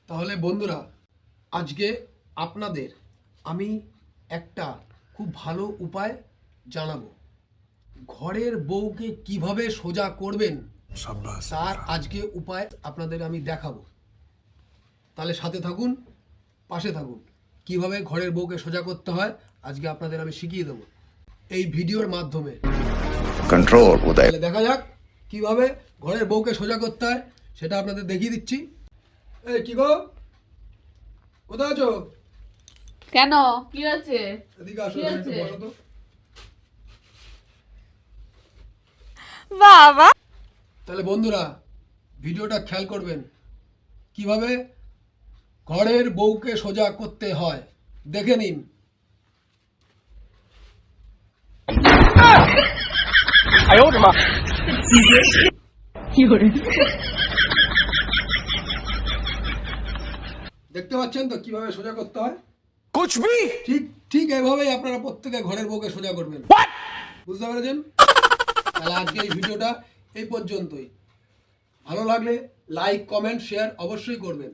তাহলে বন্ধুরা, আজকে আপনাদের আমি একটা খুব ভালো উপায় জানাবো। ঘরের বউকে কিভাবে সোজা করবেন তার আজকে উপায় আপনাদের আমি দেখাবো। তাহলে সাথে থাকুন, পাশে থাকুন। কিভাবে ঘরের বউকে সোজা করতে হয় আজকে আপনাদের আমি শিখিয়ে দেবো এই ভিডিওর মাধ্যমে। কন্ট্রোল উদয়। তাহলে দেখা যাক কিভাবে ঘরের বউকে সোজা করতে হয়, সেটা আপনাদের দেখিয়ে দিচ্ছি। এই কি গো, কোথায় আছো? কেন কি আছে? এদিকে আসো, কি একটু আছে? বসো তো। বাবা তাহলে বন্ধুরা, ভিডিওটা খেয়াল করবেন কিভাবে ঘরের বউকে সোজা করতে হয়, দেখে নিন। দেখতে পাচ্ছেন তো কিভাবে সোজা করতে হয়? কুছ ভি ঠিক ঠিক এভাবেই আপনারা প্রত্যেকে ঘরের বউকে সোজা করবেন। বুঝতে পেরেছেন? তাহলে আজকে এই ভিডিওটা এই পর্যন্তই। ভালো লাগলে লাইক, কমেন্ট, শেয়ার অবশ্যই করবেন।